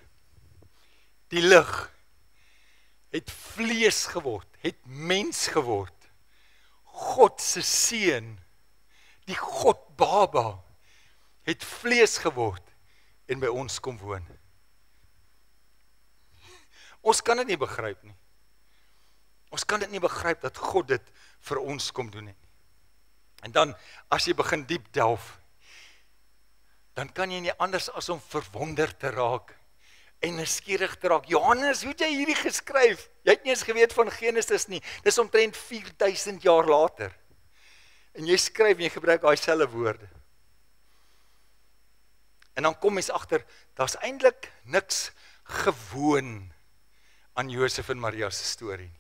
die lig, het vlees geword, het mens geword, God se seun, die God baba, het vlees geword, en by ons kom woon. Ons kan dit nie begryp nie. Ons kan dit nie begryp dat God dit vir ons kom doen nie. En dan, as jy begin diep delf, dan kan jy nie anders as om verwonderd te raak en nuuskierig te raak. Johannes, hoe het jy hierdie geskryf? Jy het nie eens geweet van Genesis nie. Dis omtrent 4000 jaar later. En jy skryf en jy gebruik daai selfde woorde. En dan kom mens agter, daar's eintlik niks gewoon aan Josef en Maria se storie.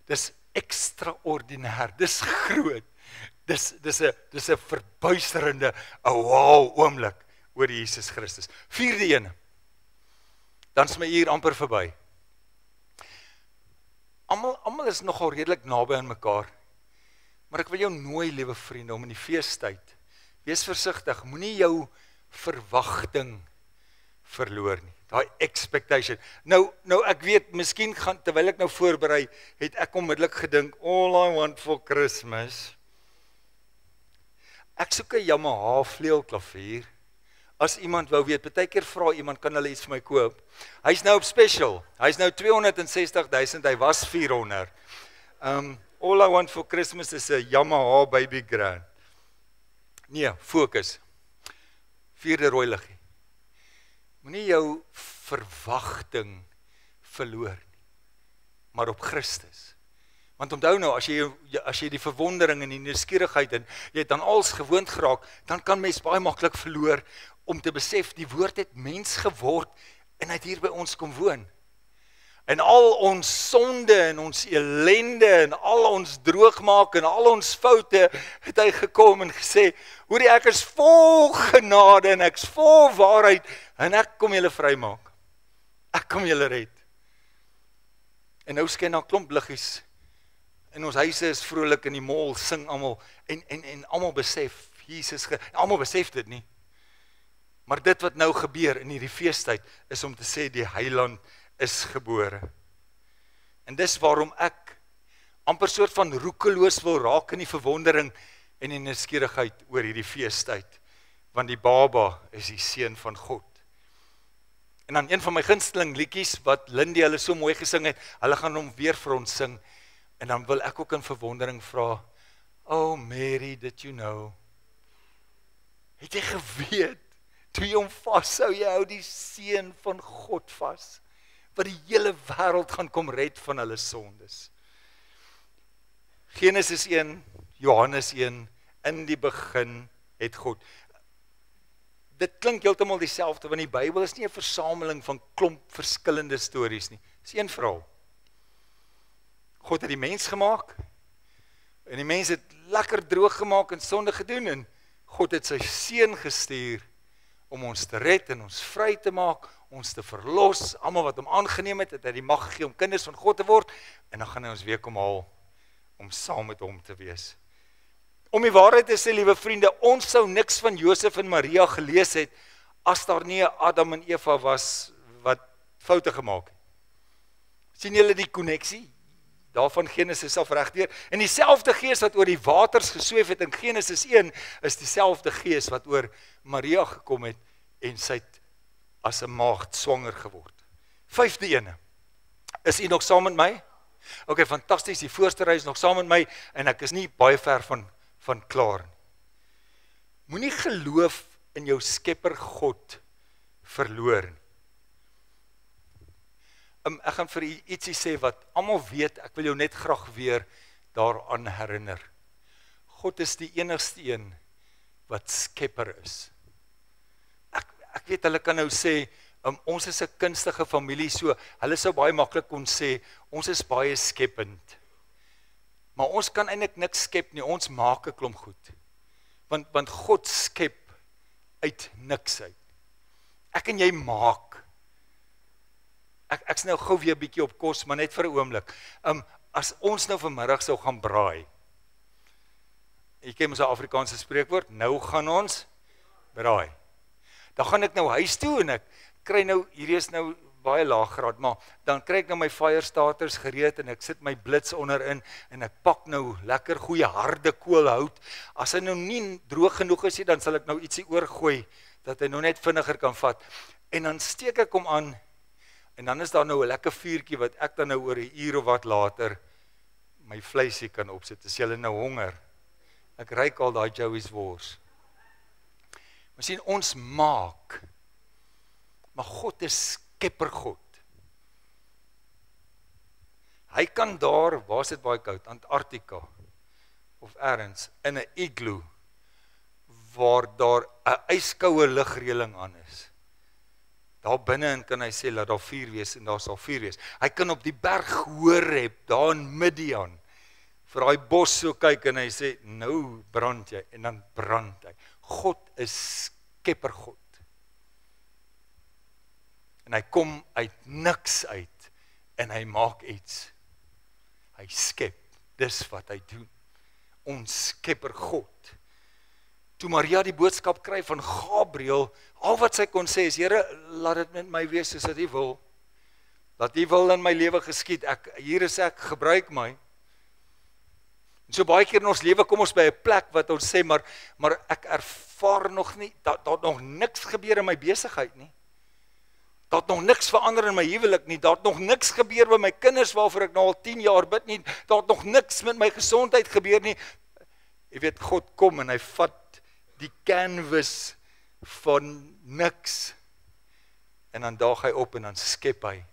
Dis extraordinair, dis groot, dis 'n verbuisterende, 'n wow oomblik oor Jesus Christus. Vierde een, dan is my uur amper verby. Almal is nogal redelik naby aan mekaar, maar ek wil jou nooi, liewe vriende, om in die feestyd, wees versigtig, moenie jou verwagting verloor nie. Daai expectation. Nou ek weet, miskien gaan, terwyl ek nou voorberei, het ek onmiddellik gedink, all I want for Christmas. Ek soek 'n Yamaha vleuelklavier. As iemand wou weet, partykeer vra iemand, kan hulle iets vir my koop? Hy's nou op special. Hy's nou 260,000, hy was 400. All I want for Christmas is 'n Yamaha baby grand. Nee, fokus. 4de rooi liggie. Moenie jou verwagting verloor nie, maar op Christus. Want onthou nou, as jy die verwondering en die nuuskierigheid en jy het dan als gewoond geraak, dan kan mens baie maklik verloor om te besef, die woord het mens geword en hy het hier by ons kom woon. En al ons sonde en ons ellende en al ons droogmaak en al ons foute het hy gekom en gesê, hoorie, ek is vol genade en ek is vol waarheid en ek kom julle vrymaak. Ek kom julle red. En nou skyn daar klomp liggies en ons huise is vrolik in die mall, sing almal en almal besef, almal besef dit nie. Maar dit wat nou gebeur in hierdie feestyd is om te sê die Heiland is gebore. En dis waarom ek amper soort van roekeloos wil raak in die verwondering en die nuuskierigheid oor hierdie feestyd. Want die baba is die seun van God. En dan een van my gunsteling liedjies wat Lindy hulle so mooi gesing het, hulle gaan hom weer vir ons sing. En dan wil ek ook in verwondering vra, oh Mary, did you know? Het jy geweet, toe jy hom vashou, jy hou die seun van God vas, wat die hele wêreld gaan kom red van hulle sondes. Genesis 1, Johannes 1, in die begin het God. Dit klink heeltemal dieselfde, want die Bybel is nie 'n versameling van klomp verskillende stories nie. Dis een verhaal. God het die mens gemaak, en die mens het lekker droog gemaak en sonde gedoen, en God het sy seun gestuur om ons te red en ons vry te maak, ons te verlos, almal wat hom aangeneem het, het hy die mag gegee om kinders van God te word, en dan gaan hy ons weer kom haal, om saam met hom te wees. Om die waarheid te sê, liewe vriende, ons sou niks van Josef en Maria gelees het, as daar nie 'n Adam en Eva was, wat foute gemaak het. Sien julle die konneksie? Daarvan Genesis af regdeur. En dieselfde gees wat oor die waters gesweef het in Genesis 1, is dieselfde gees wat oor Maria gekom het, en sy het as 'n maagd swanger geword. 5de ene. Is u nog saam met my? Ok, fantasties, die voorste ry is nog saam met my, en ek is nie baie ver van klaar nie. Moenie geloof in jou skepper God verloor nie. Ek gaan vir u ietsie sê wat almal weet, ek wil jou net graag weer daaraan herinner. God is die enigste een wat skepper is. Ek weet, hulle kan nou sê, ons is 'n kunstige familie, so hulle sou baie maklik kon sê, ons is baie skepend. Maar ons kan eintlik niks skep nie, ons maak 'n klomp goed. Want God skep uit niks uit. Ek en jy maak. Ek's nou gou weer 'n bietjie op kos, maar net vir 'n oomblik. As ons nou vanmiddag sou gaan braai, jy ken mos 'n Afrikaanse spreekwoord, nou gaan ons braai. Dan gaan ek nou huis toe en ek kry nou, hierdie is nou baie laag graad, maar dan kry ek nou my fire starters gereed en ek sit my blits onderin en ek pak nou lekker goeie harde koolhout. As hy nou nie droog genoeg is nie, dan sal ek nou ietsie oorgooi dat hy nou net vinniger kan vat. En dan steek ek hom aan en dan is daar nou 'n lekker vuurtjie wat ek dan nou oor 'n uur of wat later my vleisie kan opsit. As jy nou honger. Ek ruik al daai Joey's wors. Maar sien, ons maak, maar God is skepper God. Hy kan daar, waar is dit baie koud, Antarktika, of ergens, in 'n igloo, waar daar 'n ijskoue lugreëling aan is. Daar binne kan hy sê, laat daar vuur wees, en daar sal vuur wees. Hy kan op die berg Horeb, daar in Midian, vir daai bos so kyk, en hy sê, nou brand jy, en dan brand hy. God is skepper God. En hy kom uit niks uit, en hy maak iets. Hy skep, dis wat hy doen. Ons skepper God. toe Maria die boodskap kry van Gabriël, al wat sy kon sê is, Here, laat dit met my wees soos dat U wil. Dat U wil in my lewe geskied. Hier is ek, gebruik my. En so baie keer in ons lewe kom ons by 'n plek wat ons sê, maar ek ervaar nog nie, dat nog niks gebeur in my besigheid nie. Dat nog niks verander in my huwelik nie, dat nog niks gebeur by my kinders waarvoor ek nou al 10 jaar bid nie, dat nog niks met my gesondheid gebeur nie. Jy weet, God kom en hy vat die canvas van niks en dan daag hy op en dan skep hy.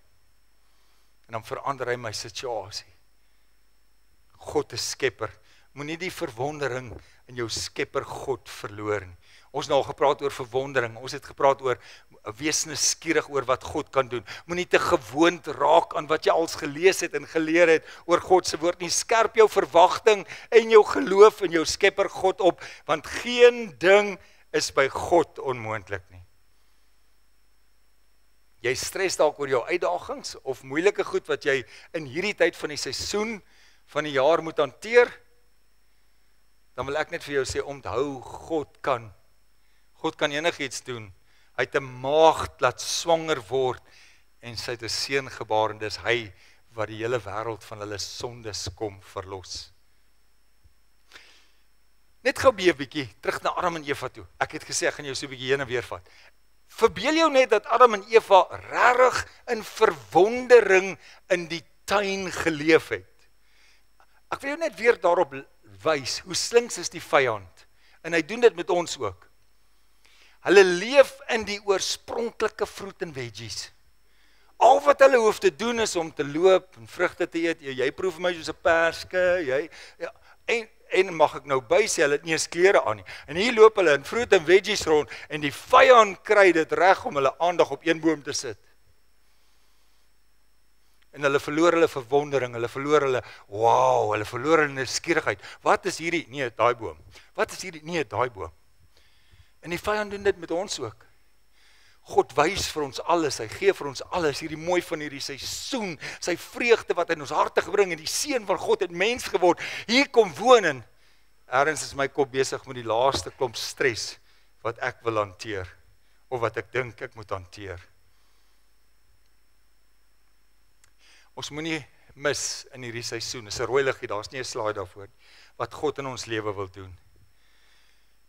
En dan verander hy my situasie. God is skepper. Moenie die verwondering in jou skepper God verloor nie. Ons nou al gepraat oor verwondering, ons het gepraat oor wees nuuskierig oor wat God kan doen. Moenie te gewoond raak aan wat jy als gelees het en geleer het oor God se woord nie. Skerp jou verwagting en jou geloof in jou skepper God op, want geen ding is by God onmoontlik nie. Jy stres dalk oor jou uitdagings of moeilike goed wat jy in hierdie tyd van die seisoen van die jaar moet hanteer, dan wil ek net vir jou sê, onthou, God kan enigiets doen. Hy het 'n maagd laat swanger word en sy het 'n seun gebaar en dis hy wat die hele wêreld van hulle sondes kom verlos. Net gou 'n bietjie terug na Adam en Eva toe. Ek het gesê ek gaan jou so 'n bietjie heen en weer vat. Verbeel jou net dat Adam en Eva regtig in verwondering in die tuin geleef het. Ek wil jou net weer daarop wys, hoe slinks is die vyand, en hy doen dit met ons ook. Hulle leef in die oorspronklike fruit en veggies. Al wat hulle hoef te doen is om te loop en vrugte te eet. Jy proef vir my soos 'n perske, en mag ek nou by sê, hulle het nie eens klere aan nie. En hier loop hulle in fruit en veggies rond, en die vyand kry dit reg om hulle aandag op een boom te sit. En hulle verloor hulle verwondering, hulle verloor hulle, hulle verloor hulle nuuskierigheid. Wat is hierdie? Nee, daai boom. Wat is hierdie? Nee, daai boom. En die vyand doen dit met ons ook. God wys vir ons alles, hy gee vir ons alles, hierdie mooi van hierdie seisoen, sy vreugde wat hy in ons harte gebring, en die seun van God het mens geword, hier kom woon, en ergens is my kop besig met die laaste klomp stres, wat ek wil hanteer, of wat ek dink ek moet hanteer. Ons moenie mis in hierdie seisoen, is 'n rooi liggie, daar's nie 'n slide daarvoor, wat God in ons lewe wil doen.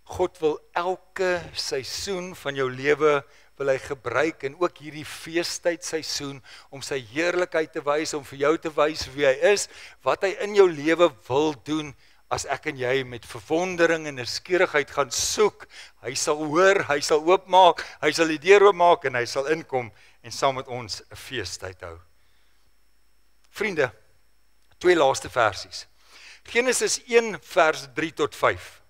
God wil elke seisoen van jou lewe wil hy gebruik, en ook hierdie feestydsseisoen, om sy heerlikheid te wys, om vir jou te wys wie hy is, wat hy in jou lewe wil doen, as ek en jy met verwondering en nuuskierigheid gaan soek. Hy sal hoor, hy sal oopmaak, hy sal die deur oopmaak, en hy sal inkom, en saam met ons 'n feestyd hou. Vriende, 2 laaste versies. Genesis 1 vers 3 tot 5.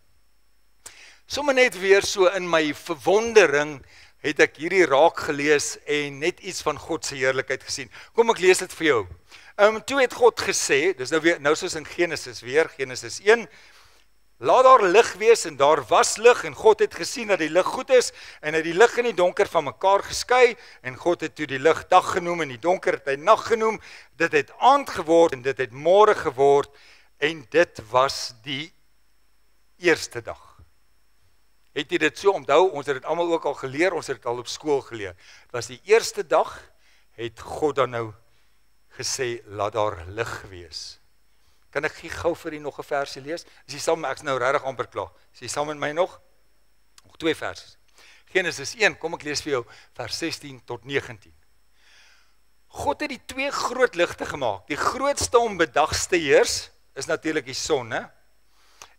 Sommige net weer so in my verwondering het ek hierdie raak gelees en net iets van God se heerlikheid gesien. Kom ek lees dit vir jou. Toe het God gesê, dis nou weer, nou soos in Genesis weer, Genesis 1, laat daar lig wees, en daar was lig, en God het gesien dat die lig goed is, en het die lig en die donker van mekaar geskei, en God het toe die lig dag genoem, en die donker het hy nag genoem, dit het aand geword, en dit het môre geword, en dit was die eerste dag. Het jy dit so onthou? Ons het dit almal ook al geleer, ons het dit al op skool geleer. Dit was die eerste dag, het God dan nou gesê, laat daar lig wees. Kan ek gou vir u nog 'n versie lees? Is jy saam, ek's nou regtig amper klaar. Is jy saam met my nog? Nog 2 versies. Genesis 1, kom ek lees vir jou, vers 16 tot 19. God het die 2 groot ligte gemaak. Die grootste om bedags te heers, is natuurlik die son, hè?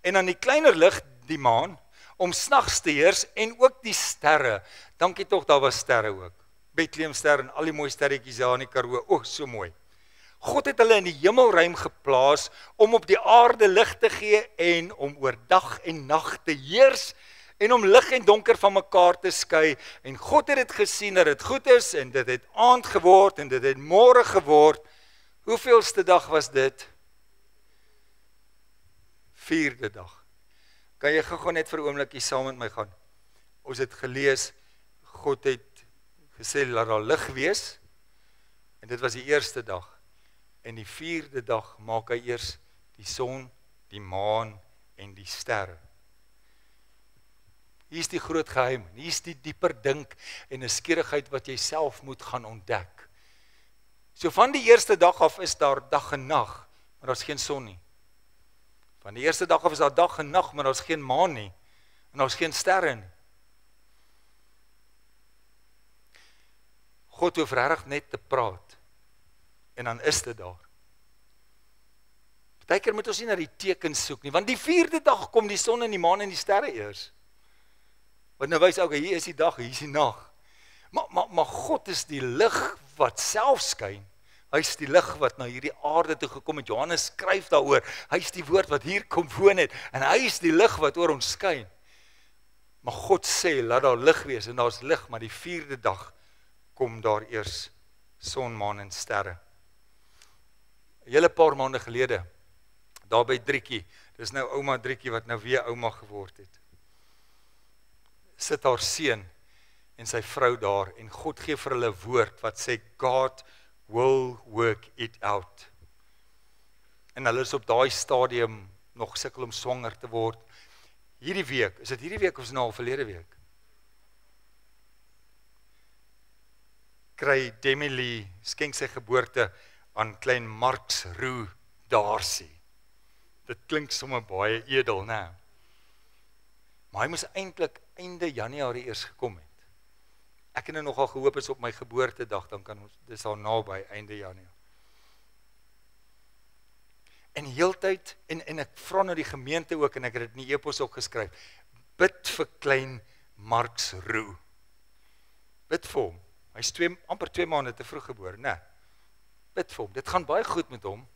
En dan die kleiner lig, die maan, om snags te heers, en ook die sterre. Dankie tog, daar was sterre ook. Bethlehem-ster en al die mooi sterretjies daar in die Karoo, so mooi. God het hulle in die hemelruim geplaas, om op die aarde lig te gee, en om oor dag en nag te heers, en om lig en donker van mekaar te skei, en God het dit gesien dat dit goed is, en dit het aand geword, en dit het môre geword. Hoeveelste dag was dit? 4de dag. Kan jy gou net vir 'n oombliekie saam met my gaan? Ons het gelees, God het gesê, laat daar lig wees, en dit was die eerste dag, en die 4de dag maak hy eers die son, die maan en die sterre. Hier is die groot geheim, hier is die dieper dink en 'n skierigheid wat jy self moet gaan ontdek. So van die eerste dag af is daar dag en nag, maar daar's geen son nie. Van die eerste dag af is daar dag en nag, maar daar's geen maan nie, en daar's geen sterre nie. God hoef regtig net te praat, en dan is dit daar. Partykeer moet ons nie na die tekens soek nie, want die 4de dag kom die son en die maan en die sterre eers. Want nou wys ook, hier is die dag, hier is die nag. Maar God is die lig wat self skyn. Hy is die lig wat na hierdie aarde toe gekom het. Johannes skryf daaroor. Hy is die woord wat hier kom woon het. En hy is die lig wat oor ons skyn. Maar God sê, laat daar lig wees. En daar's lig, maar die 4de dag kom daar eers son, maan en sterre. 'n Hele paar maande gelede, daar by Drietjie, dis nou ouma Drietjie wat nou weer ouma geword het, sit haar seun en sy vrou daar, en God gee vir hulle woord wat sê, God will work it out. En hulle is op daai stadium nog sukkel om swanger te word. Hierdie week, is dit hierdie week of is dit nou al verlede week? Kry Demi Lee, skenk sy geboorte aan klein Marks Roo Darcy. Dit klink sommer baie edel, né? Maar hy moes eintlik einde Januarie eers gekom het. Ek het nou nogal gehoop is op my geboortedag, dan kan ons, dis al naby einde Januarie. En heeltyd, en ek vra nou die gemeente ook, en ek het dit in die e-pos ook geskryf, bid vir klein Marks Roo. Bid vir hom. Hy is amper 2 maande te vroeg gebore, né? Bid vir hom. Dit gaan baie goed met hom.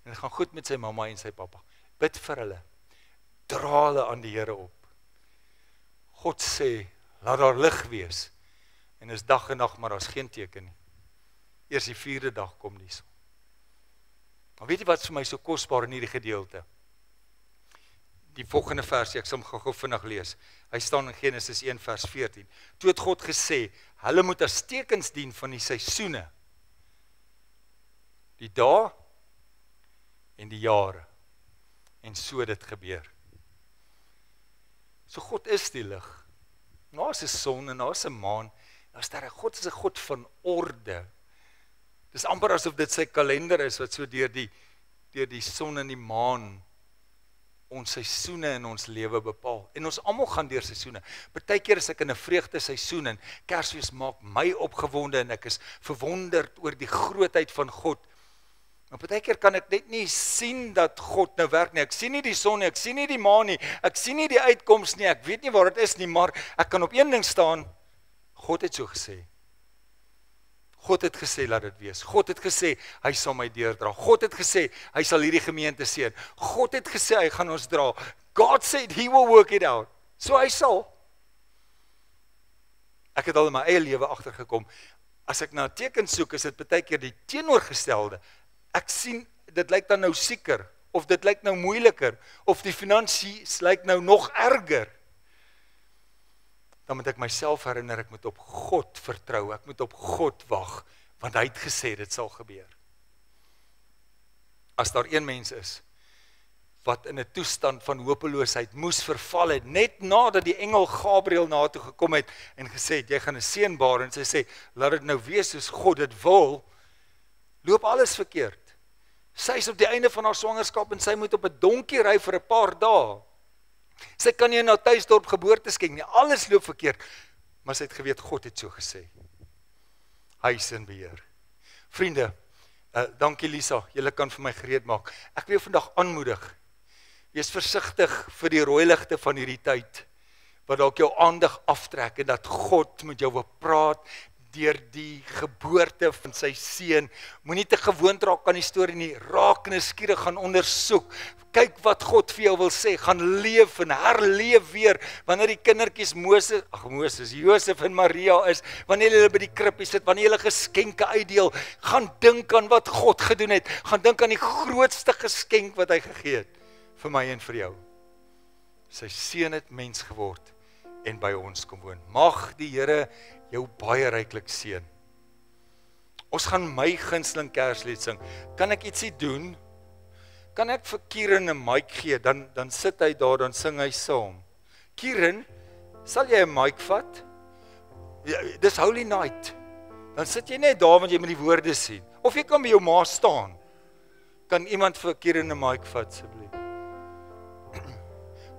En dit gaan goed met sy mamma en sy pappa. Bid vir hulle. Dra hulle aan die Here op. God sê, laat daar lig wees. En is dag en nag, maar daar's geen teken nie. Eers die 4de dag kom die son. Maar weet jy wat vir my so kosbaar in hierdie gedeelte? Die volgende versie, ek sal hom gou vinnig lees. Hy staan in Genesis 1 vers 14. Toe het God gesê, hulle moet as tekens dien van die seisoene, die dae en die jare. En so dit gebeur. So God is die lig. Daar's 'n son en daar's 'n maan. Daar's daar, God is 'n God van orde. Dis amper asof dit sy kalender is wat so deur die son en die maan ons seisoene in ons lewe bepaal. En ons almal gaan deur seisoene. Partykeer is ek in 'n vreugde seisoen en Kersfees maak my opgewonde en ek is verwonderd oor die grootheid van God. Maar partykeer kan ek net nie sien dat God nou werk nie. Ek sien nie die son nie, ek sien nie die maan nie, ek sien nie die uitkoms nie, ek weet nie waar dit is nie, maar ek kan op een ding staan. God het so gesê. God het gesê, laat dit wees. God het gesê, hy sal my deurdra. God het gesê, hy sal hierdie gemeente seën. God het gesê, hy gaan ons dra. God said, he will work it out. So hy sal. Ek het al in my eie lewe agtergekom. As ek na 'n teken soek, is dit baie keer die teenoorgestelde. Ek sien, dit lyk dan nou sieker, of dit lyk nou moeiliker, of die finansies lyk nou nog erger. Dan moet ek myself herinner, ek moet op God vertrou, ek moet op God wag, want hy het gesê, dit sal gebeur. As daar een mens is, wat in 'n toestand van hopeloosheid moes verval het, net nadat die engel Gabriël na toe gekom het, en gesê het, jy gaan 'n seun baar, en sy sê, laat dit nou wees soos God dit wil, loop alles verkeerd. Sy is op die einde van haar swangerskap, en sy moet op 'n donkie ry vir 'n paar dae. Sy kan nie in haar tuisdorp geboorte skenk nie, alles loop verkeerd, maar sy het geweet, God het so gesê. Hy is in beheer. Vriende, dankie Lisa, julle kan vir my gereed maak. Ek wil vandag aanmoedig, wees versigtig vir die rooi ligte van hierdie tyd, wat dalk jou aandag aftrek, en dat God met jou wil praat, deur die geboorte van sy seun. Moenie te gewoond raak aan die storie nie, raak nuuskierig, gaan ondersoek, kyk wat God vir jou wil sê, gaan leef en herleef weer, wanneer die kindertjies Josef en Maria is, wanneer hulle by die krippie sit, wanneer hulle geskenke uitdeel, gaan dink aan wat God gedoen het, gaan dink aan die grootste geskenk wat hy gegee het, vir my en vir jou. Sy seun het mens geword, en by ons kom woon. Mag die Here jou baie ryklik seën. Ons gaan my gunsteling Kerslied sing. Kan ek ietsie doen? Kan ek vir Kieran 'n mic gee? Dan sit hy daar, dan sing hy saam. Kieran, Sal jy 'n mic vat? Ja, dis Holy Night. Dan sit jy net daar want jy moet die woorde sien. Of jy kan by jou ma staan. Kan iemand vir 'n keer in 'n mic vat asseblief?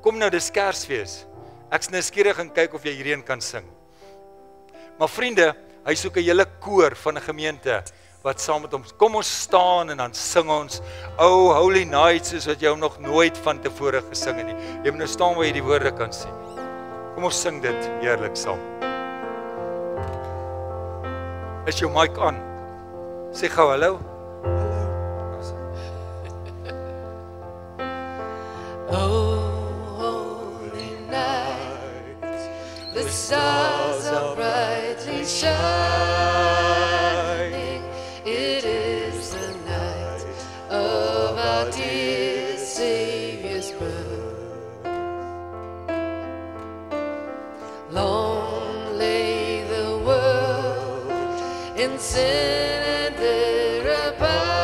Kom nou, dis Kersfees. Ek's nuuskierig en kyk of jy hierheen kan sing. Maar vriende, hy soek 'n hele koor van 'n gemeente wat saam met hom. Kom ons staan en dan sing ons Holy Night soos wat jy hom nog nooit van tevore gesing het nie. Jy moet nou staan waar jy die woorde kan sien. Kom ons sing dit heerlik saam. Is jou mic aan? Sê gou hallo. Holy night, the stars are brightly shining. It is the night of our dear Savior's birth. Long lay the world in sin and error abiding,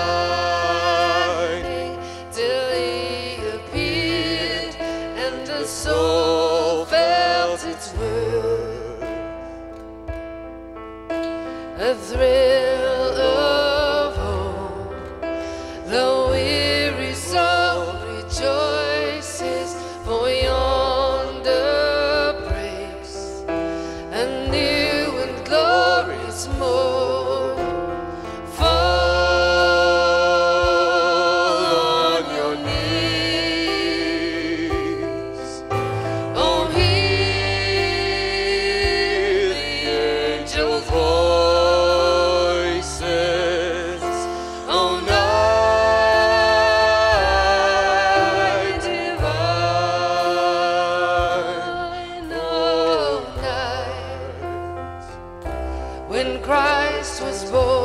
till He appeared and the soul felt its worth. A thrill of hope, the weary soul rejoices, for yonder breaks a new and glorious morn. Fall on your knees, oh, hear the angel voices, oh, night divine, oh, night when Christ was born.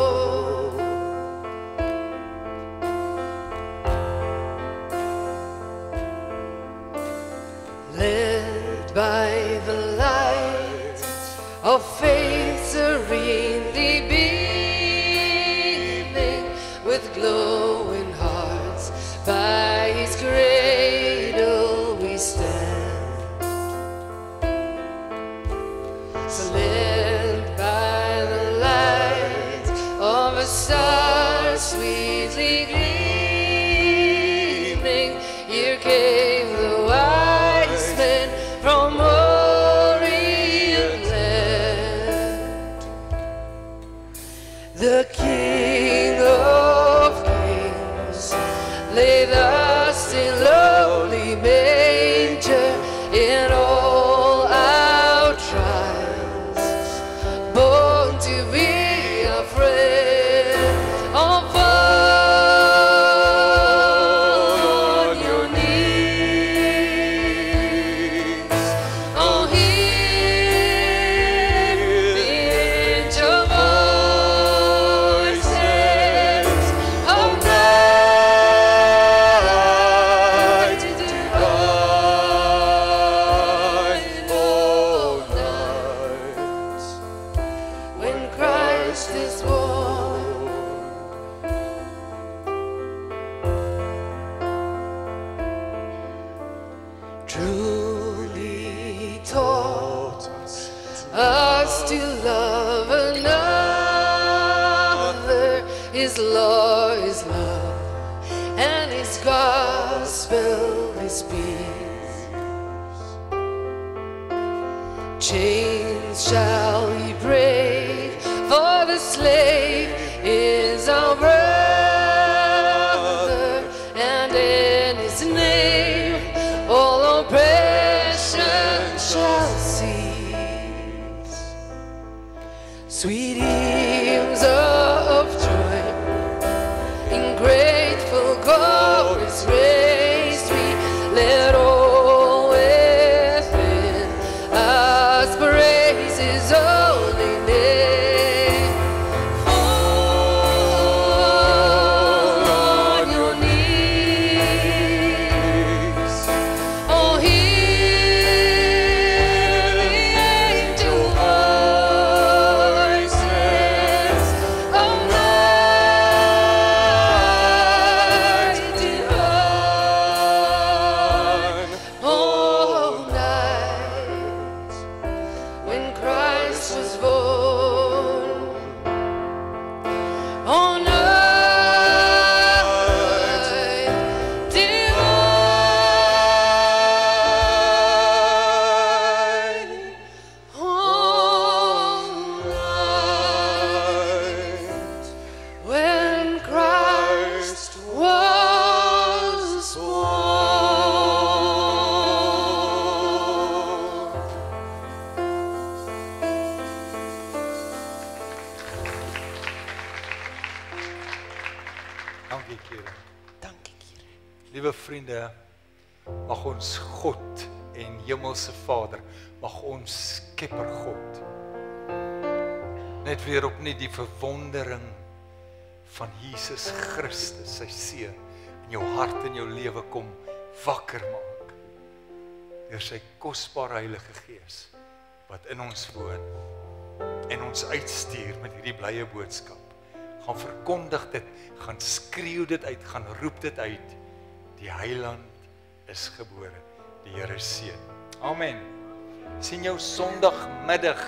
Led by the light of faith serenely beaming, with glowing hearts by His cradle we stand. So led by the light of a star sweetly gleaming, here came the wise men from Orient land. The King of Kings lay thus in lowly manger, in all our trials, born to be a friend. Oh, fall on your knees, oh, hear the angel voices, oh, night divine, oh, night when Christ is born. Truly taught us to love another. His law is love, and His gospel is peace. Chains shall He break, for the slave is our brother, and in His name all oppression shall cease. Sweet hymns of joy in grateful chorus raised, we let all within us praises of Liewe vriende, mag ons God en Hemelse Vader, mag ons Skepper God, net weer opnuut die verwondering van Jesus Christus, sy seun, in jou hart en jou lewe kom wakker maak, deur sy kosbare Heilige Gees, wat in ons woon, en ons uitstuur met hierdie blye boodskap. Gaan verkondig dit, gaan skreeu dit uit, gaan roep dit uit, die Heiland is gebore, die Here seën. Amen. Sien jou Sondagmiddag